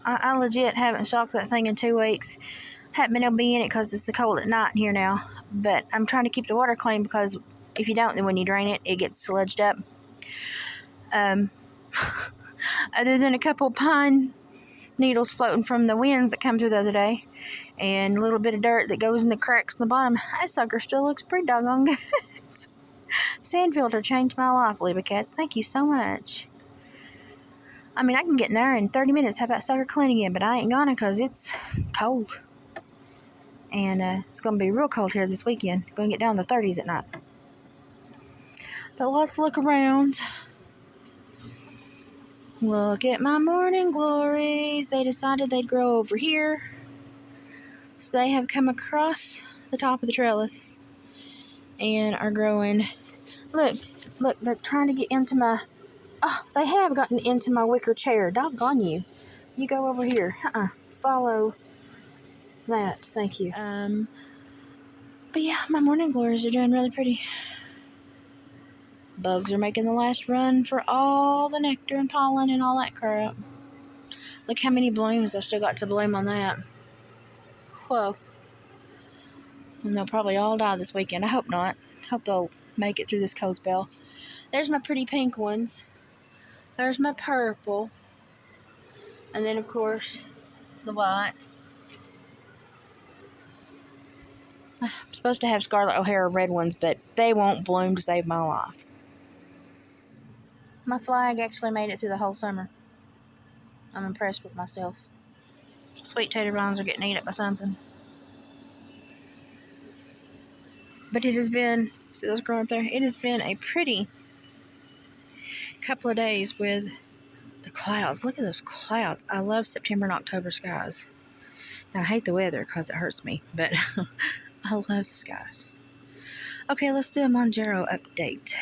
I legit haven't shocked that thing in 2 weeks. Haven't been able to be in it because it's so cold at night here now. But I'm trying to keep the water clean because if you don't, then when you drain it, it gets sludged up. Other than a couple pine needles floating from the winds that come through the other day, and a little bit of dirt that goes in the cracks in the bottom, that sucker still looks pretty doggone good. Sand filter changed my life, Libby Cats. Thank you so much. I mean, I can get in there in 30 minutes, have that sucker clean again, but I ain't gonna because it's cold. And it's going to be real cold here this weekend. Going to get down to the 30s at night. But let's look around. Look at my morning glories. They decided they'd grow over here. So they have come across the top of the trellis and are growing. Look, they're trying to get into my... Oh, they have gotten into my wicker chair. Doggone you. You go over here. Follow that. Thank you. But yeah, my morning glories are doing really pretty. Bugs are making the last run for all the nectar and pollen and all that crap. Look how many blooms I've still got to bloom on that. Whoa. And they'll probably all die this weekend. I hope not. Hope they'll make it through this cold spell. There's my pretty pink ones. There's my purple. And then, of course, the white. I'm supposed to have Scarlet O'Hara red ones, but they won't bloom to save my life. My flag actually made it through the whole summer. I'm impressed with myself. Sweet tater vines are getting eaten up by something. But it has been, see those growing up there? It has been a pretty couple of days with the clouds. Look at those clouds. I love September and October skies. Now, I hate the weather because it hurts me, but I love the skies. Okay, let's do a Mounjaro update.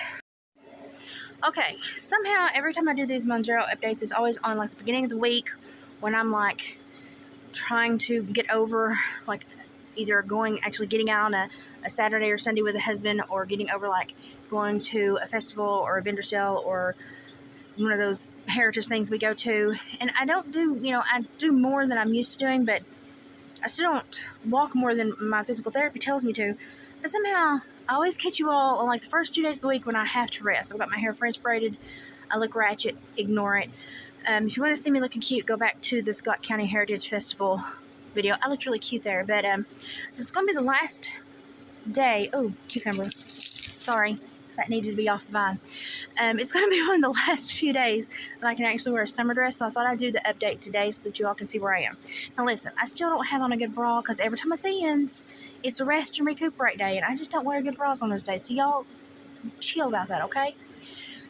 Okay, somehow every time I do these Mounjaro updates, it's always on like the beginning of the week when I'm like trying to get over like either getting out on a Saturday or Sunday with a husband, or getting over like going to a festival or a vendor sale or one of those heritage things we go to. And I don't do, I do more than I'm used to doing, but I still don't walk more than my physical therapy tells me to. But somehow I always catch you all on like the first 2 days of the week when I have to rest. I've got my hair French braided. I look ratchet. Ignore it. If you want to see me looking cute, go back to the Scott County Heritage Festival video. I looked really cute there. But this is going to be the last day. Oh, cucumber. Sorry. That needed to be off the vine. It's going to be one of the last few days that I can actually wear a summer dress. So I thought I'd do the update today so that you all can see where I am. Now listen, I still don't have on a good bra because every time I see ends, it's a rest and recuperate day. And I just don't wear good bras on those days. So y'all chill about that, okay?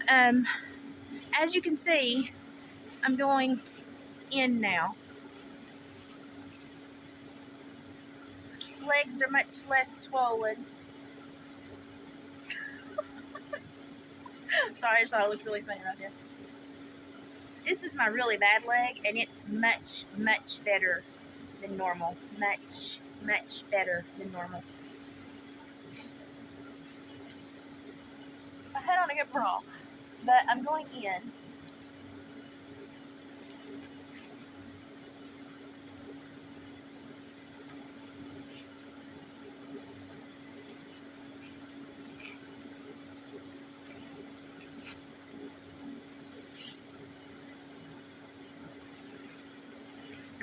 As you can see, I'm going in now. Legs are much less swollen. Sorry, I just thought it looked really funny right there. This is my really bad leg, and it's much, much better than normal. Much, much better than normal. I had on a good bra, but I'm going in.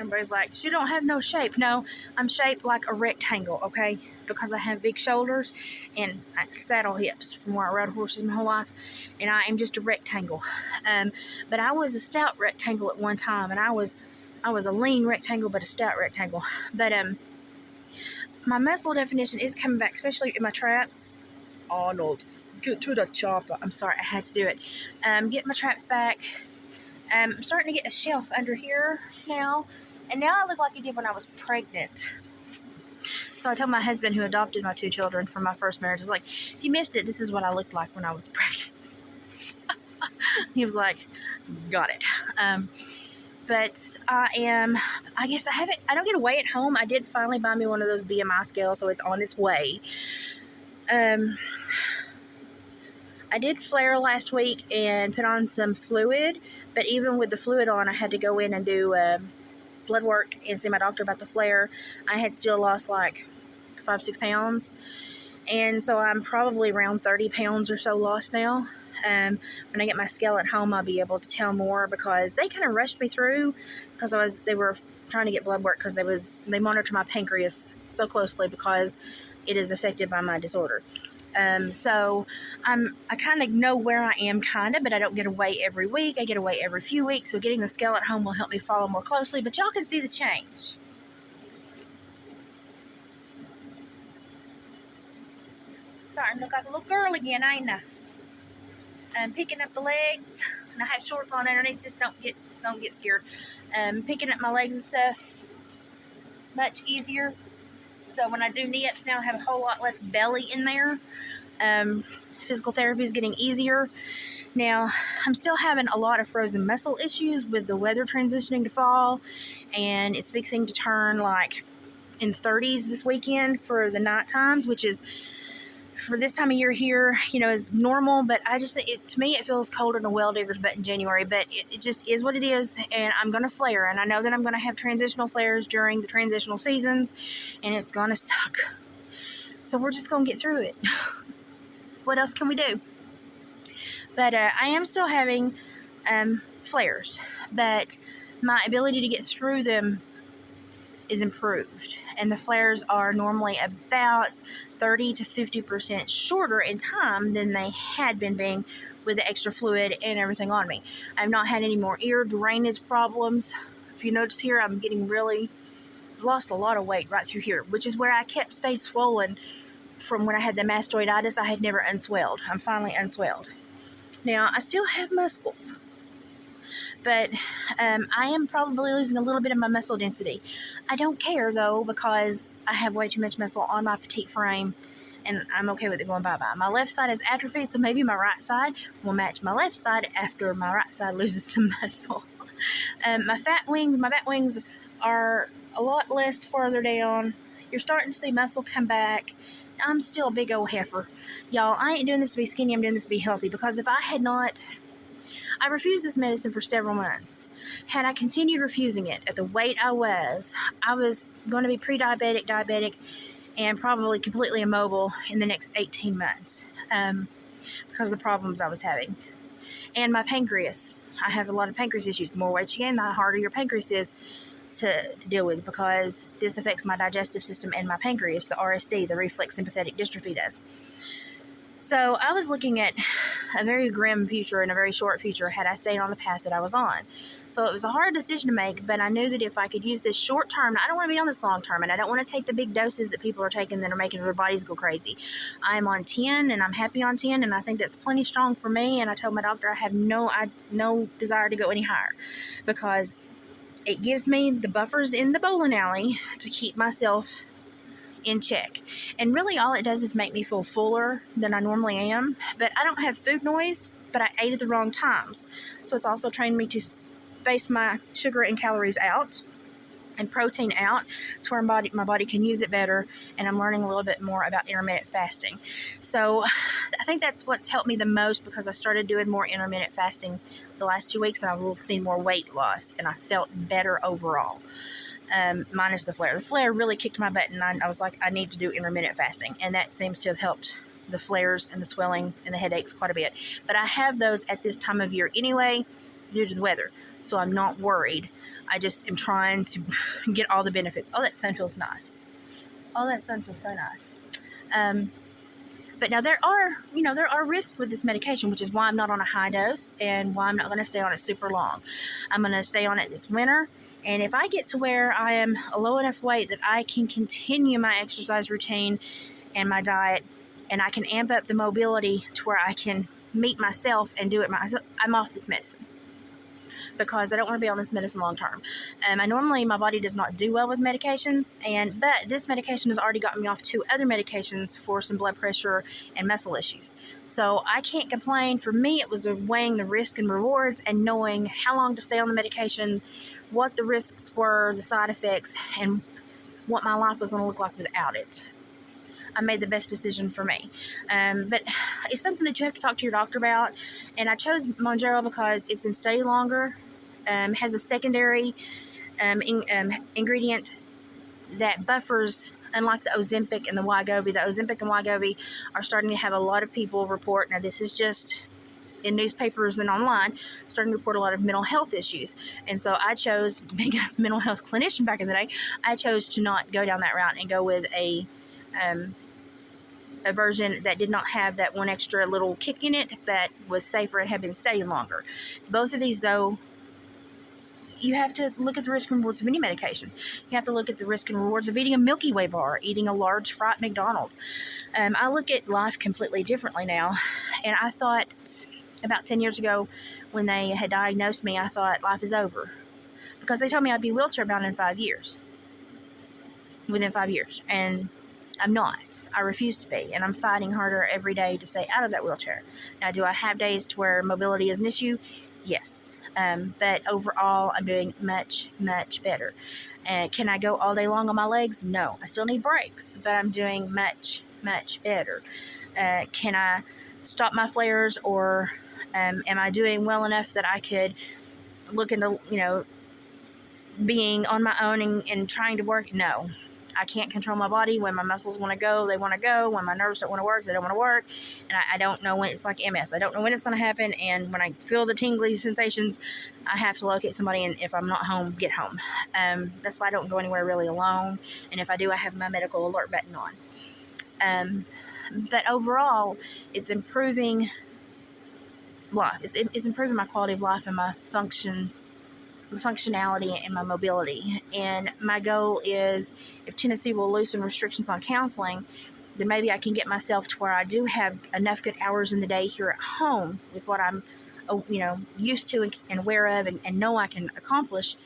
Everybody's like, she don't have no shape. No, I'm shaped like a rectangle, okay? Because I have big shoulders and saddle hips from where I rode horses my whole life. And I am just a rectangle. But I was a stout rectangle at one time. And I was a lean rectangle, but a stout rectangle. But my muscle definition is coming back, especially in my traps. Arnold, get to the chopper. I'm sorry, I had to do it. Get my traps back. I'm starting to get a shelf under here now. And now I look like I did when I was pregnant. So I told my husband, who adopted my 2 children from my first marriage, I was like, if you missed it, this is what I looked like when I was pregnant. He was like, got it. But I guess I don't get a weigh at home. I did finally buy me one of those BMI scales, so it's on its way. I did flare last week and put on some fluid, but even with the fluid on, I had to go in and do blood work and see my doctor about the flare, I had still lost like 5-6 pounds. And so I'm probably around 30 pounds or so lost now. When I get my scale at home, I'll be able to tell more, because they kind of rushed me through because they were trying to get blood work because they monitor my pancreas so closely because it is affected by my disorder. So I kind of know where I am, but I don't get a weigh every week. I get a weigh every few weeks. So getting the scale at home will help me follow more closely, but y'all can see the change. Starting to look like a little girl again, ain't I? I'm picking up the legs, and I have shorts on underneath this. Don't get scared. Picking up my legs and stuff, much easier. So when I do knee-ups now, I have a whole lot less belly in there. Physical therapy is getting easier. Now, I'm still having a lot of frozen muscle issues with the weather transitioning to fall, and it's fixing to turn like in 30s this weekend for the night times, which is, for this time of year here, is normal, but I just think, to me, it feels colder than a well digger's butt in January, but it just is what it is, and I'm going to flare, and I know that I'm going to have transitional flares during the transitional seasons, and it's going to suck. So we're just going to get through it. What else can we do? But I am still having flares, but my ability to get through them is improved, and the flares are normally about 30 to 50% shorter in time than they had been being with the extra fluid and everything on me. I've not had any more ear drainage problems. If you notice here, I'm getting lost a lot of weight right through here, which is where I stayed swollen from when I had the mastoiditis. I had never unswelled. I'm finally unswelled. Now, I still have muscles, but I am probably losing a little bit of my muscle density. I don't care, though, because I have way too much muscle on my petite frame, and I'm okay with it going bye-bye. My left side is atrophied, so maybe my right side will match my left side after my right side loses some muscle. My back wings are a lot less farther down. You're starting to see muscle come back. I'm still a big old heifer. Y'all, I ain't doing this to be skinny, I'm doing this to be healthy, because if I had not... I refused this medicine for several months. Had I continued refusing it at the weight I was going to be pre-diabetic, diabetic, and probably completely immobile in the next 18 months because of the problems I was having. And my pancreas. I have a lot of pancreas issues. The more weight you gain, the harder your pancreas is to deal with, because this affects my digestive system and my pancreas, the RSD, the reflex sympathetic dystrophy does. So I was looking at a very grim future and a very short future had I stayed on the path that I was on. So it was a hard decision to make, but I knew that if I could use this short term, I don't want to be on this long term, and I don't want to take the big doses that people are taking that are making their bodies go crazy. I'm on 10, and I'm happy on 10, and I think that's plenty strong for me, and I told my doctor I have no desire to go any higher, because it gives me the buffers in the bowling alley to keep myself in check. And really all it does is make me feel fuller than I normally am. But I don't have food noise, but I ate at the wrong times. So it's also trained me to space my sugar and calories out and protein out to where my body can use it better. And I'm learning a little bit more about intermittent fasting. So I think that's what's helped me the most, because I started doing more intermittent fasting the last 2 weeks, and I've seen more weight loss, and I felt better overall. Minus the flare. The flare really kicked my butt, and I was like, I need to do intermittent fasting, and that seems to have helped the flares and the swelling and the headaches quite a bit. But I have those at this time of year anyway due to the weather, so I'm not worried. I just am trying to get all the benefits. Oh, that sun feels nice. Oh, that sun feels so nice. But now there are risks with this medication, which is why I'm not on a high dose and why I'm not going to stay on it super long. I'm going to stay on it this winter. And if I get to where I am a low enough weight that I can continue my exercise routine and my diet, and I can amp up the mobility to where I can meet myself and do it myself, I'm off this medicine, because I don't want to be on this medicine long term. My body does not do well with medications, but this medication has already gotten me off 2 other medications for some blood pressure and muscle issues. So I can't complain. For me, it was weighing the risk and rewards and knowing how long to stay on the medication, what the risks were, the side effects, and what my life was going to look like without it. I made the best decision for me. But it's something that you have to talk to your doctor about. And I chose Mounjaro because it's been studied longer, has a secondary ingredient that buffers, unlike the Ozempic and the Wegovy. The Ozempic and Wegovy are starting to have a lot of people report, now this is just in newspapers and online, starting to report a lot of mental health issues. And so I chose, being a mental health clinician back in the day, I chose to not go down that route and go with a version that did not have that one extra little kick in it, that was safer and had been studied longer. Both of these, though, you have to look at the risk and rewards of any medication. You have to look at the risk and rewards of eating a Milky Way bar, eating a large fry at McDonald's. I look at life completely differently now, and I thought about 10 years ago when they had diagnosed me, I thought life is over, because they told me I'd be wheelchair bound in 5 years, within 5 years, and I'm not. I refuse to be, and I'm fighting harder every day to stay out of that wheelchair. Now, do I have days to where mobility is an issue? Yes. But overall, I'm doing much, much better. Can I go all day long on my legs? No. I still need breaks, but I'm doing much, much better. Can I stop my flares, or am I doing well enough that I could look into, being on my own and trying to work? No. I can't control my body. When my muscles want to go, they want to go. When my nerves don't want to work, they don't want to work. And I don't know when. It's like MS. I don't know when it's going to happen. And when I feel the tingly sensations, I have to locate somebody. And if I'm not home, get home. That's why I don't go anywhere really alone. And if I do, I have my medical alert button on. But overall, it's improving life. It's improving my quality of life and my functionality and my mobility. And my goal is, if Tennessee will loosen restrictions on counseling, then maybe I can get myself to where I do have enough good hours in the day here at home with what I'm used to and aware of, and know I can accomplish.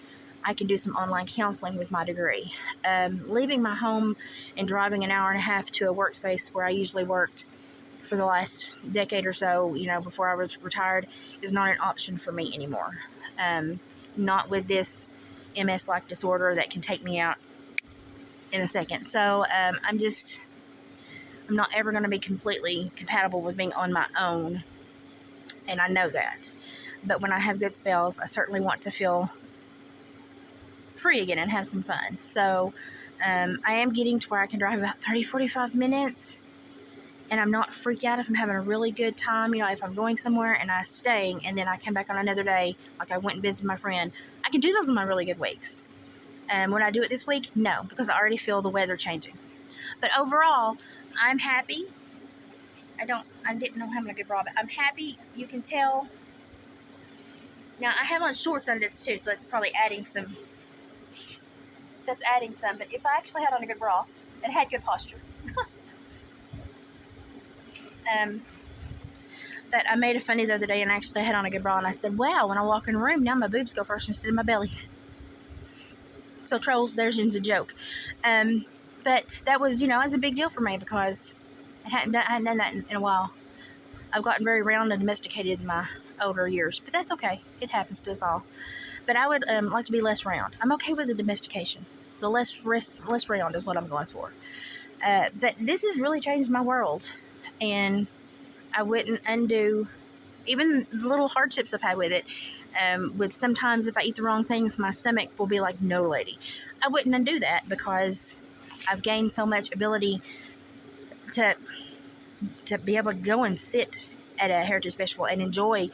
I can do some online counseling with my degree. Leaving my home and driving an hour and a half to a workspace where I usually worked for the last decade or so, before I was retired, is not an option for me anymore. Not with this MS-like disorder that can take me out in a second. So I'm not ever going to be completely compatible with being on my own, and I know that. But when I have good spells, I certainly want to feel free again and have some fun. So I am getting to where I can drive about 30-45 minutes, and I'm not freaked out if I'm having a really good time. If I'm going somewhere and I stay and then I come back on another day, like I went and visited my friend, I can do those on my really good weeks. When I do it this week, no, because I already feel the weather changing. But overall, I'm happy. I didn't know having a good bra, but I'm happy. You can tell. Now, I have on shorts under this too, so that's probably adding some. But if I actually had on a good bra, it had good posture. But I made a funny the other day, and actually I had on a good bra, and I said, wow, when I walk in the room, now my boobs go first instead of my belly. So trolls, there's a joke. But that was, it's a big deal for me, because I hadn't done that in a while. I've gotten very round and domesticated in my older years, but that's okay. It happens to us all. But I would like to be less round. I'm okay with the domestication. The less round is what I'm going for. But this has really changed my world, and I wouldn't undo even the little hardships I've had with it. With sometimes if I eat the wrong things, my stomach will be like, no, lady. I wouldn't undo that, because I've gained so much ability to be able to go and sit at a heritage festival and enjoy,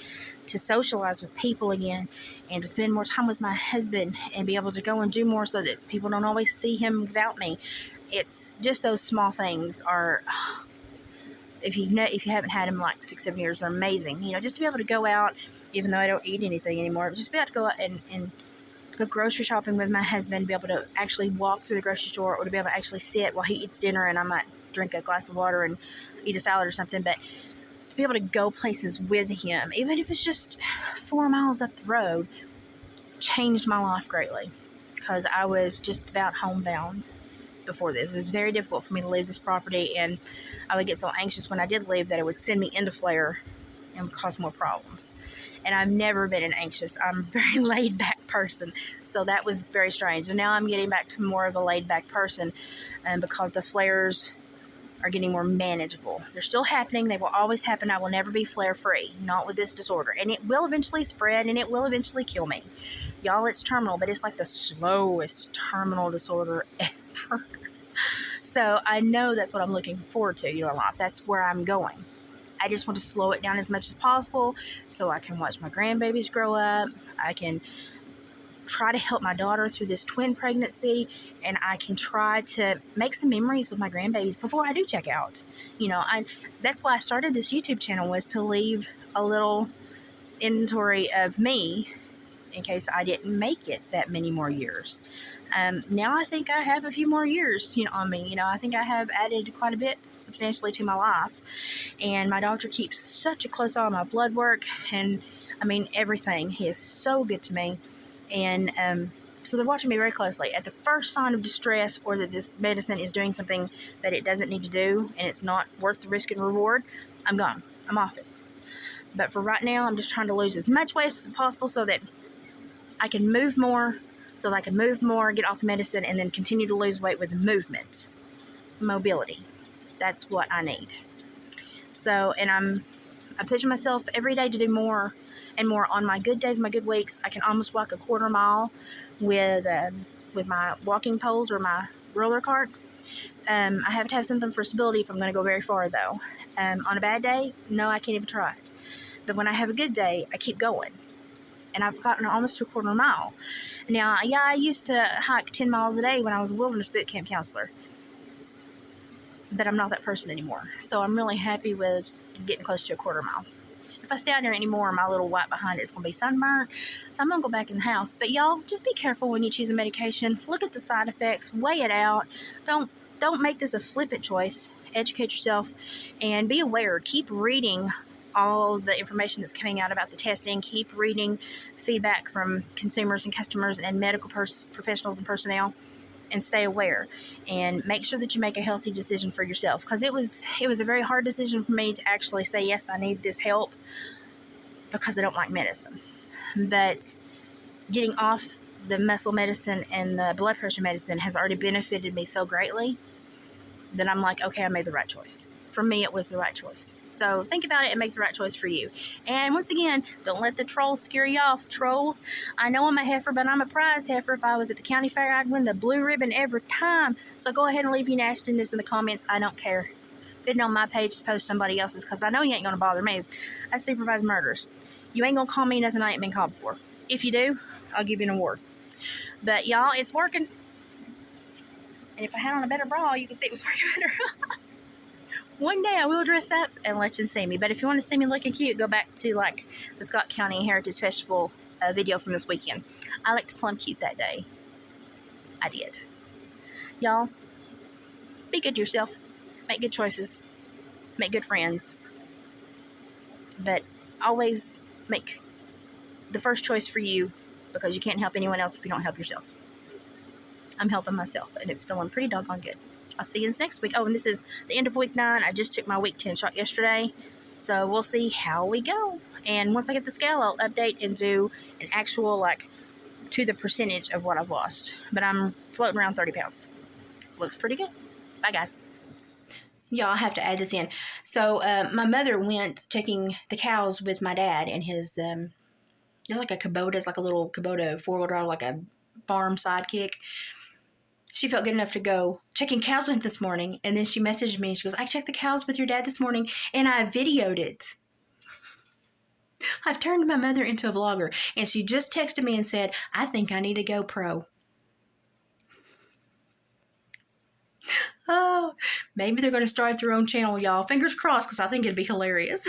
to socialize with people again, and to spend more time with my husband and be able to go and do more so that people don't always see him without me. It's just those small things are, if you haven't had them like 6-7 years, they're amazing. Just to be able to go out, even though I don't eat anything anymore, just be able to go out and go grocery shopping with my husband, be able to actually walk through the grocery store, or to be able to actually sit while he eats dinner and I might drink a glass of water and eat a salad or something. But to be able to go places with him, even if it's just 4 miles up the road, changed my life greatly, because I was just about homebound before this. It was very difficult for me to leave this property, and I would get so anxious when I did leave that it would send me into flare and cause more problems. And I've never been an anxious. I'm a very laid back person, so that was very strange. And now I'm getting back to more of a laid back person, because the flares are getting more manageable. They're still happening. They will always happen. I will never be flare free, not with this disorder. And it will eventually spread, and it will eventually kill me. Y'all, it's terminal, but it's like the slowest terminal disorder ever. So I know that's what I'm looking forward to, in life. That's where I'm going. I just want to slow it down as much as possible so I can watch my grandbabies grow up. I can try to help my daughter through this twin pregnancy, and I can try to make some memories with my grandbabies before I do check out. That's why I started this YouTube channel, was to leave a little inventory of me in case I didn't make it that many more years. Now I think I have a few more years, on me. I think I have added quite a bit substantially to my life. And my doctor keeps such a close eye on my blood work and, everything. He is so good to me. And so they're watching me very closely. At the first sign of distress, or that this medicine is doing something that it doesn't need to do and it's not worth the risk and reward, I'm gone. I'm off it. But for right now, I'm just trying to lose as much weight as possible so that I can move more, get off medicine, and then continue to lose weight with movement, mobility. That's what I need. So, and I'm pushing myself every day to do more and more. On my good days, my good weeks, I can almost walk a quarter mile with my walking poles or my roller cart. I have to have something for stability if I'm going to go very far, though. On a bad day, no, I can't even try it. But when I have a good day, I keep going. And I've gotten almost to a quarter mile. Now, yeah, I used to hike 10 miles a day when I was a wilderness boot camp counselor. But I'm not that person anymore. So I'm really happy with getting close to a quarter mile. If I stay out there anymore, my little white behind it's going to be sunburnt. So I'm going to go back in the house. But y'all, just be careful when you choose a medication. Look at the side effects. Weigh it out. Don't make this a flippant choice. Educate yourself and be aware. Keep reading all the information that's coming out about the testing. Keep reading feedback from consumers and customers and medical professionals and personnel, and stay aware and make sure that you make a healthy decision for yourself, because it was a very hard decision for me to actually say, yes, I need this help, because I don't like medicine. But getting off the muscle medicine and the blood pressure medicine has already benefited me so greatly that I'm like, okay, I made the right choice. For me, it was the right choice. So think about it and make the right choice for you. And once again, don't let the trolls scare you off. Trolls, I know I'm a heifer, but I'm a prize heifer. If I was at the county fair, I'd win the blue ribbon every time. So go ahead and leave your nastiness in the comments. I don't care. Put it on my page to post somebody else's, because I know you ain't going to bother me. I supervise murders. You ain't going to call me nothing I ain't been called before. If you do, I'll give you an award. But y'all, it's working. And if I had on a better bra, you can see it was working better. One day I will dress up and let you see me. But if you want to see me looking cute, go back to like the Scott County Heritage Festival video from this weekend. I looked plumb cute that day. I did. Y'all, be good to yourself. Make good choices. Make good friends. But always make the first choice for you, because you can't help anyone else if you don't help yourself. I'm helping myself, and it's feeling pretty doggone good. I'll see you next week. Oh, and this is the end of week 9. I just took my week 10 shot yesterday. So we'll see how we go. And once I get the scale, I'll update and do an actual, to the percentage of what I've lost. But I'm floating around 30 pounds. Looks pretty good. Bye, guys. Y'all, I have to add this in. So my mother went checking the cows with my dad and his, it's like a Kubota. It's like a little Kubota four-wheel drive, like a farm sidekick. She felt good enough to go checking cows with him this morning. And then she messaged me and she goes, I checked the cows with your dad this morning and I videoed it. I've turned my mother into a vlogger. And she just texted me and said, I think I need a GoPro. Oh, maybe they're going to start their own channel, y'all. Fingers crossed, because I think it'd be hilarious.